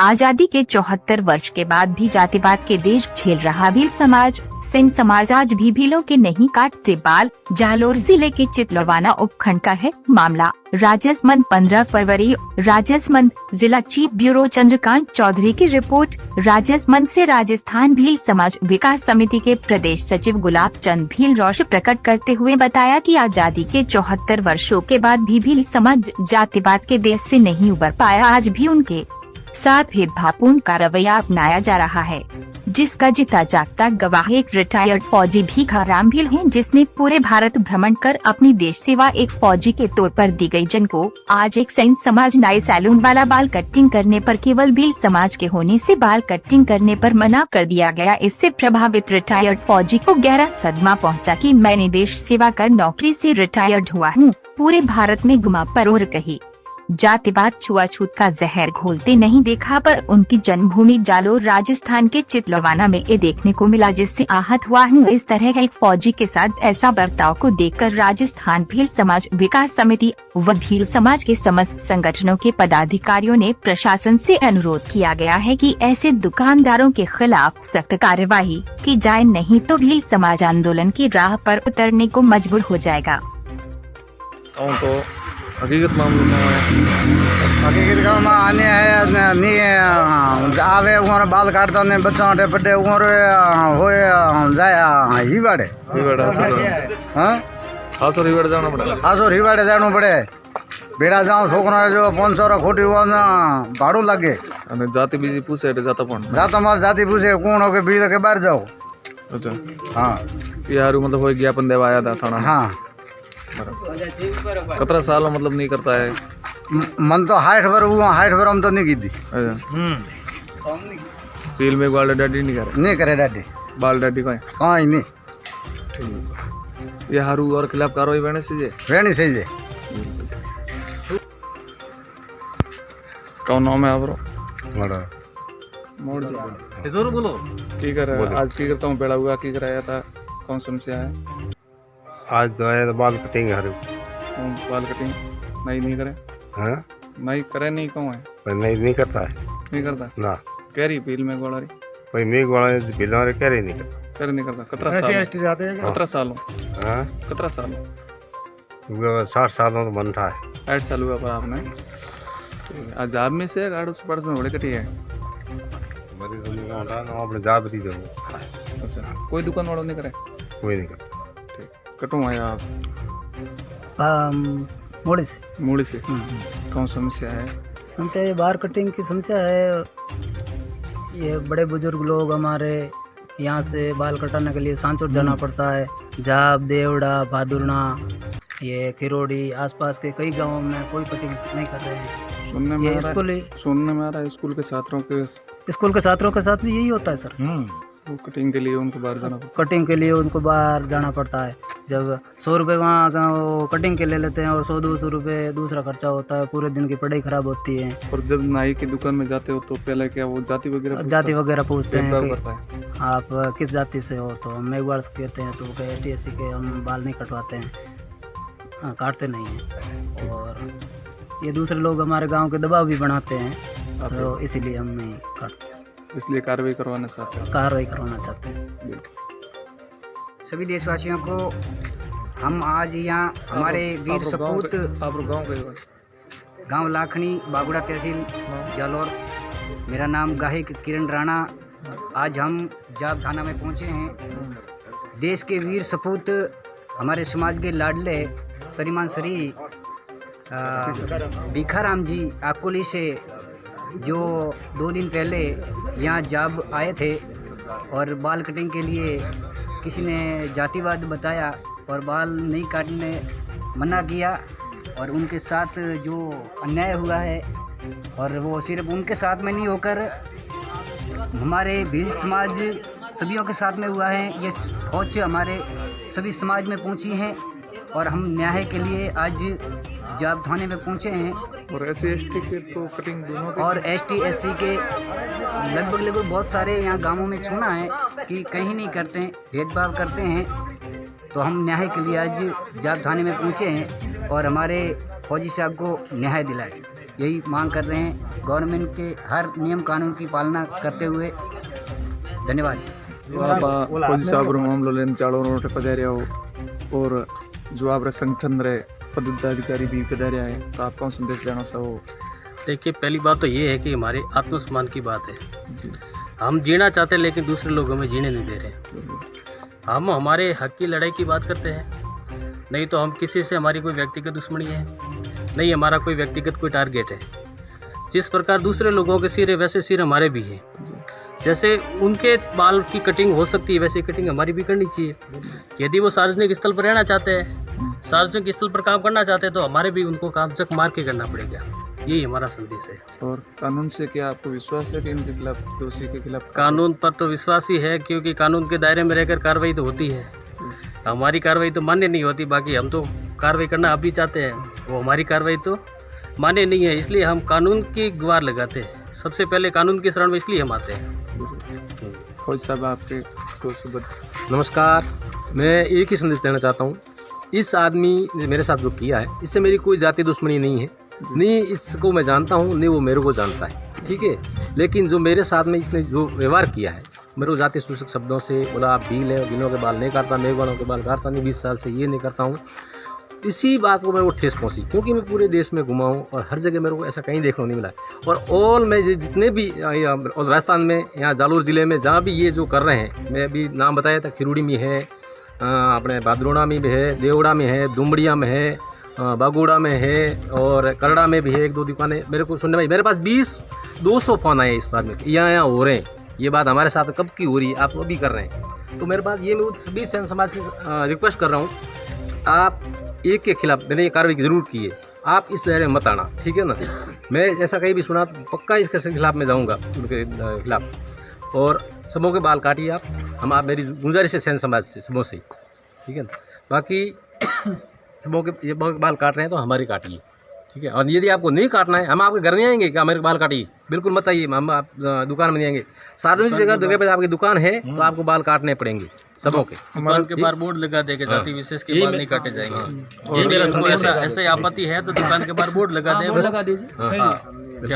आजादी के 74 वर्ष के बाद भी जातिवाद के देश झेल रहा भील समाज। सिंह समाज आज भी भीलों के नहीं काटते बाल। जालोर जिले के चितलवाना उपखंड का है मामला। राजसमंद 15 फरवरी। राजसमंद जिला चीफ ब्यूरो चंद्रकांत चौधरी की रिपोर्ट। राजसमंद से राजस्थान भील समाज विकास समिति के प्रदेश सचिव गुलाब चंद भील रोष प्रकट करते हुए बताया कि आजादी के 74 वर्षों के बाद भी भील समाज जातिवाद के देश से नहीं उबर पाया। आज भी उनके साथ भेदभावपूर्ण का रवैया अपनाया जा रहा है, जिसका जीता जागता गवाह एक रिटायर्ड फौजी भीखाराम भील हैं, जिसने पूरे भारत भ्रमण कर अपनी देश सेवा एक फौजी के तौर पर दी गई। जन को आज एक सिंह समाज नाई सैलून वाला बाल कटिंग करने पर केवल भील समाज के होने से बाल कटिंग करने पर मना कर दिया गया। इससे प्रभावित रिटायर्ड फौजी को गहरा सदमा पहुंचा कि मैंने देश सेवा कर नौकरी से रिटायर्ड हुआ हूँ। पूरे भारत में घुमा परोर कही जातिवाद छुआछूत का जहर घोलते नहीं देखा, पर उनकी जन्मभूमि जालोर राजस्थान के चितलवाना में ये देखने को मिला, जिससे आहत हुआ हूँ। इस तरह एक फौजी के साथ ऐसा बर्ताव को देखकर राजस्थान भील समाज विकास समिति व भील समाज के समस्त संगठनों के पदाधिकारियों ने प्रशासन से अनुरोध किया गया है कि ऐसे दुकानदारों के खिलाफ सख्त कार्यवाही की जाए, नहीं तो भील समाज आंदोलन की राह पर उतरने को मजबूर हो जाएगा। हकीकत मामलों में हकीकत का आने है नहीं आवे उमर बाल काटता ने बच्चा पटे उमर होए जाए हिवाड़े हां आसो हिवाड़े जाना पड़े हिवाड़े जानो पड़े बेड़ा जाओ छोकरा जो 500 रा खोटी वो ना भाड़ो लागे અને જાતિ બીજી પૂછે એટલે જાતા પણ जाता मार जाति पूछे कौन हो के बीज के बाहर जाओ। अच्छा हां ये हारू मतलब होई ज्ञापन देवा आया था थाना। हां कतरा साल मतलब नहीं करता है मन तो 60 वर हम तो नहीं की थी। फील में बाल डाडी नहीं करे डाडी बाल डाडी कोई कहीं नहीं ये हारू और खिलाफ कार्रवाई वेणे से वेणी से जे कौन नाम है आपरो मोड़ मोड़ जी जोर बोलो की कर आज की करता हूँ बेड़ा हुआ की कराया था कौन समस्या है आज जो है तो बाल कटिंग है बाल कटिंग नहीं करे हाँ नहीं करे नहीं कौन है पर नहीं करता है नहीं करता ना कह रही पील में गोड़ा रही कोई मेघ वाला बिल वाले कह रही नहीं करता कर नहीं करता कतरा साल हाँ कतरा साल 60 सालों तो बनता है 8 साल हुआ पर आपने आज आप में से गाड़ू से पड़स में बड़े कटी है बड़ी दुनिया उठा ना अपने जा भी दो। अच्छा कोई दुकान वालों नहीं करे कोई नहीं करता कटू आया आप मूड़ी से कौन समस्या है समस्या ये बार कटिंग की समस्या है। ये बड़े बुजुर्ग लोग हमारे यहाँ से बाल कटाने के लिए सांचौर जाना पड़ता है। जाब देवड़ा भादुरना ये खिरोड़ी आसपास के कई गांवों में कोई कटिंग नहीं कर रहे हैं। सुनने में आ रहा है स्कूल के छात्रों के साथ भी यही होता है सर। वो कटिंग के लिए उनको बाहर जाना पड़ता है। जब 100 रुपये वहाँ कटिंग के ले लेते हैं और 100-200 रुपये दूसरा खर्चा होता है, पूरे दिन की पढ़ाई खराब होती है। और जब नाई की दुकान में जाते हो तो पहले क्या वो जाति वगैरह पूछते हैं कि आप किस जाति से हो, तो हम मेघवाड़ कहते हैं, तो वो ST SC के हम बाल नहीं कटवाते हैं, काटते नहीं हैं। और ये दूसरे लोग हमारे गाँव के दबाव भी बनाते हैं, तो इसीलिए हम नहीं काटते, इसलिए कार्रवाई करवाना चाहते हैं। सभी देशवासियों को हम आज यहाँ हमारे वीर सपूत गांव लाखनी बागुड़ा तहसील जालोर, मेरा नाम गाहिक किरण राणा, आज हम जाब थाना में पहुँचे हैं। देश के वीर सपूत हमारे समाज के लाडले श्रीमान श्री भीखाराम जी आकोली से जो 2 दिन पहले यहाँ जाब आए थे और बाल कटिंग के लिए किसी ने जातिवाद बताया और बाल नहीं काटने मना किया, और उनके साथ जो अन्याय हुआ है, और वो सिर्फ उनके साथ में नहीं होकर हमारे भील समाज सभीयों के साथ में हुआ है। ये फौज हमारे सभी समाज में पहुंची हैं और हम न्याय के लिए आज जाब थाने में पहुंचे हैं। और SC ST के तो कटिंग दोनों और ST SC के लगभग बहुत सारे यहाँ गांवों में सुना है कि कहीं नहीं करते हैं, भेदभाव करते हैं। तो हम न्याय के लिए आज जाब थाने में पहुँचे हैं और हमारे फौजी साहब को न्याय दिलाए। यही मांग कर रहे हैं गवर्नमेंट के हर नियम कानून की पालना करते हुए। धन्यवाद। जो आप फौजी साहब रो मामलो लेने चालो रोटे पधारिया हो और जो आप संगठन रे पदाधिकारी भी पधारिया है, तो आप कौन संदेश देना चाहो? देखिए, पहली बात तो ये है कि हमारे आत्मसम्मान की बात है। हम जीना चाहते हैं लेकिन दूसरे लोग हमें जीने नहीं दे रहे। हम हमारे हक की लड़ाई की बात करते हैं, नहीं तो हम किसी से हमारी कोई व्यक्तिगत दुश्मनी है, नहीं हमारा कोई व्यक्तिगत कोई टारगेट है। जिस प्रकार दूसरे लोगों के सिर है वैसे सिर हमारे भी हैं। जैसे उनके बाल की कटिंग हो सकती है वैसे कटिंग हमारी भी करनी चाहिए। यदि वो सार्वजनिक स्थल पर रहना चाहते हैं, सार्वजनिक स्थल पर काम करना चाहते हैं, तो हमारे भी उनको काम चक मार के करना पड़ेगा। यही हमारा संदेश है। और कानून से क्या आपको विश्वास है कि इनके खिलाफ, दोषी के खिलाफ? कानून पर तो विश्वास ही है, क्योंकि कानून के दायरे में रहकर कार्रवाई तो होती है। हमारी कार्रवाई तो मान्य नहीं होती, बाकी हम तो कार्रवाई करना अभी चाहते हैं, वो हमारी कार्रवाई तो मान्य नहीं है, इसलिए हम कानून की गुहार लगाते हैं। सबसे पहले कानून की शरण में इसलिए हम आते हैं। फौज साहब, आपके नमस्कार। मैं एक ही संदेश देना चाहता हूँ, इस आदमी ने मेरे साथ जो किया है इससे मेरी कोई जाति दुश्मनी नहीं है, नहीं इसको मैं जानता हूँ नहीं वो मेरे को जानता है, ठीक है। लेकिन जो मेरे साथ में इसने जो व्यवहार किया है, मेरे को जाति सूचक शब्दों से बोला, आप भील है, भीलों के बाल नहीं काटता, मेघवालों के बाल काटता नहीं, 20 साल से ये नहीं करता हूँ। इसी बात को मेरे को ठेस पहुँची, क्योंकि मैं पूरे देश में घुमा हूँ और हर जगह मेरे को ऐसा कहीं देखने नहीं मिला। और ऑल में जितने भी और राजस्थान में, यहाँ जालोर ज़िले में जहाँ भी ये जो कर रहे हैं, मैं अभी नाम बताया था, खिरोड़ी में है, अपने भादरोड़ा में भी है, देवड़ा में है, दुमड़िया में है, बागोड़ा में है और करड़ा में भी है, 1-2 दुकानें मेरे को सुनने में। मेरे पास 20-200 फ़ोन आए इस बात में, यहाँ हो रहे हैं, ये बात हमारे साथ कब की हो रही है, आप अभी कर रहे हैं। तो मेरे पास ये मैं सभी सैन समाज से रिक्वेस्ट कर रहा हूँ, आप एक के खिलाफ मैंने ये कार्रवाई ज़रूर की है, आप इस दायरे में मत आना, ठीक है ना। मैं ऐसा कहीं भी सुना तो पक्का इसके खिलाफ मैं जाऊँगा, उनके खिलाफ। और सबों के बाल काटिए आप मेरी गुजारिश है सैन समाज से, सबों से, ठीक है ना। बाकी सबों के ये बाल काट रहे हैं तो हमारी काटिए, ठीक है। और यदि आपको नहीं काटना है, हम आपके घर नहीं आएंगे कि मेरे बाल काटिए, बिल्कुल मत आइए, हम आप दुकान में नहीं आएंगे। सार्वजनिक जगह पर आपकी दुकान है तो आपको बाल काटने पड़ेंगे सबों के। दुकान के बाहर बोर्ड लगा देंगे, जाति विशेष के बाल नहीं काटे जाएंगे। ये मेरा संदेश है। ऐसे आपत्ति है तो दुकान के बाहर बोर्ड लगा दें, लगा दीजिए।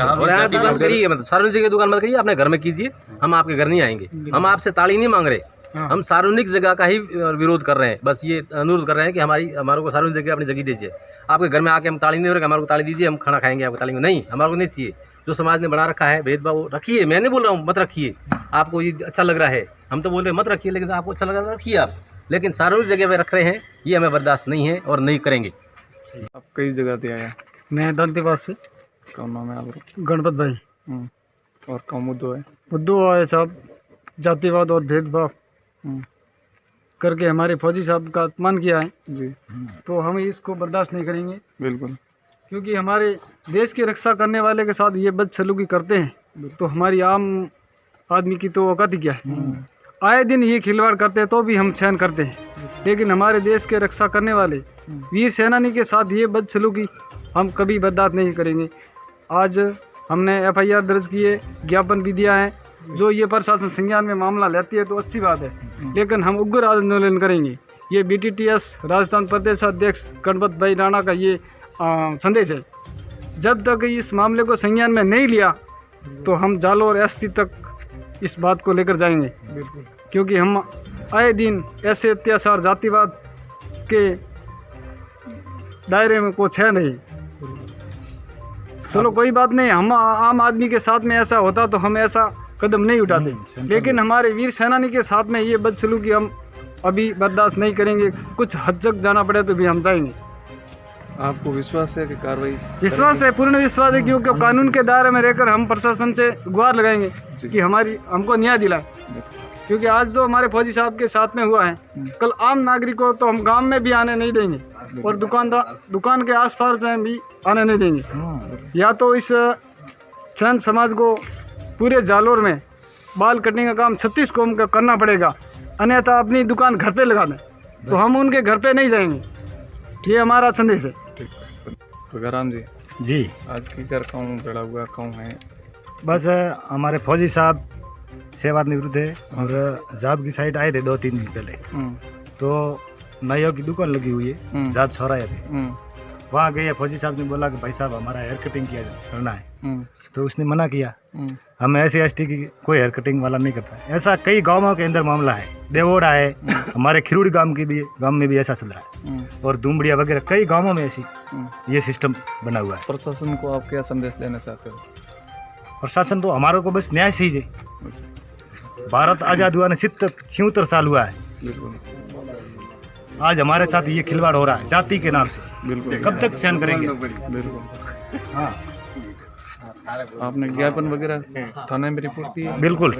और आप दुकान करिए, मतलब सार्वजनिक जगह दुकान मत करिए, अपने घर में कीजिए, हम आपके घर नहीं आएंगे। हम आपसे ताली नहीं मांग रहे, हम सार्वजनिक जगह का ही विरोध कर रहे हैं, बस ये अनुरोध कर रहे हैं कि हमारे को सार्वजनिक जगह अपनी जगह दीजिए। आपके घर में आके हम ताली नहीं हो रहे, हमारे को ताली दीजिए, हम खाना खाएंगे, आपको ताली नहीं, हमारे को नहीं चाहिए। जो समाज ने बना रखा है भेदभाव रखिए, मैं नहीं बोल रहा हूँ मत रखिए, आपको ये अच्छा लग रहा है, हम तो बोल रहे हैं मत रखिए, लेकिन आपको अच्छा लग रहा है रखिए आप, लेकिन सार्वजनिक जगह पे रख रहे हैं, ये हमें बर्दाश्त नहीं है और नहीं करेंगे। आप कई जगह से आया? मैं दंतेवास से। कौन नाम है आपका? गणपत भाई। और कौन मुद्दों है? मुद्दों है साहब, जातिवाद और भेदभाव करके हमारे फौजी साहब का अपमान किया है जी, तो हम इसको बर्दाश्त नहीं करेंगे, बिल्कुल। क्योंकि हमारे देश की रक्षा करने वाले के साथ ये बदसलूकी करते हैं तो हमारी आम आदमी की तो औकात ही क्या है। आए दिन ये खिलवाड़ करते हैं तो भी हम सहन करते हैं, लेकिन हमारे देश के रक्षा करने वाले वीर सेनानी के साथ ये बदसलूकी हम कभी बर्दाश्त नहीं करेंगे। आज हमने FIR दर्ज किए, ज्ञापन भी दिया है, जो ये प्रशासन संज्ञान में मामला लेती है तो अच्छी बात है, लेकिन हम उग्र आंदोलन करेंगे। ये BTTS राजस्थान प्रदेश अध्यक्ष गणपत भाई राणा का ये संदेश है। जब तक इस मामले को संज्ञान में नहीं लिया तो हम जालोर SP तक इस बात को लेकर जाएंगे, क्योंकि हम आए दिन ऐसे अत्याचार जातिवाद के दायरे में कुछ है नहीं। चलो कोई बात नहीं, हम आम आदमी के साथ में ऐसा होता तो हम ऐसा कदम नहीं उठाते, लेकिन हमारे वीर सेनानी के साथ में ये बदसलूकी हम अभी बर्दाश्त नहीं करेंगे। कुछ हद तक जाना पड़े तो भी हम जाएंगे। आपको विश्वास है कि कार्रवाई? विश्वास है, पूर्ण विश्वास है, क्योंकि कानून के दायरे में रहकर हम प्रशासन से गुहार लगाएंगे कि हमको न्याय दिलाए। क्योंकि आज जो हमारे फौजी साहब के साथ में हुआ है, कल आम नागरिकों तो हम गांव में भी आने नहीं देंगे और दुकान के आसपास में भी आने नहीं देंगे। या तो इस चंद समाज को पूरे जालोर में बाल कटने का काम 36 कौम का करना पड़ेगा, अन्यथा अपनी दुकान घर पे लगा दें, तो हम उनके घर पे नहीं जाएंगे। ये हमारा संदेश है। तो गराम जी, जी आज की कर कहूँ बड़ा हुआ कहूँ है, बस हमारे फौजी साहब सेवानिवृत्त है और जाब की साइड आए थे 2-3 दिन पहले, तो नाइयों की दुकान लगी हुई है, जाब छोराए थे, वहाँ गए, फौजी साहब ने बोला कि भाई साहब हमारा हेयर कटिंग किया करना है, तो उसने मना किया। हम ऐसे ST की कोई हेयर कटिंग वाला नहीं करता। ऐसा कई गाँवों के अंदर मामला है, देवोड़ा है, हमारे खिरुड़ी गांव में भी ऐसा चल रहा है, और दुमड़िया वगैरह कई गांवों में ऐसी ये सिस्टम बना हुआ है। प्रशासन को आप क्या संदेश देना चाहते हो? प्रशासन तो हमारे को बस न्याय चाहिए। भारत आज़ाद हुआ ने 76 साल हुआ है, आज हमारे साथ ये खिलवाड़ हो रहा है जाति के नाम से। बिल्कुल, कब तक सहन करेंगे? बिल्कुल। हाँ, आपने ज्ञापन वगैरह थाने में रिपोर्ट दी है? बिल्कुल।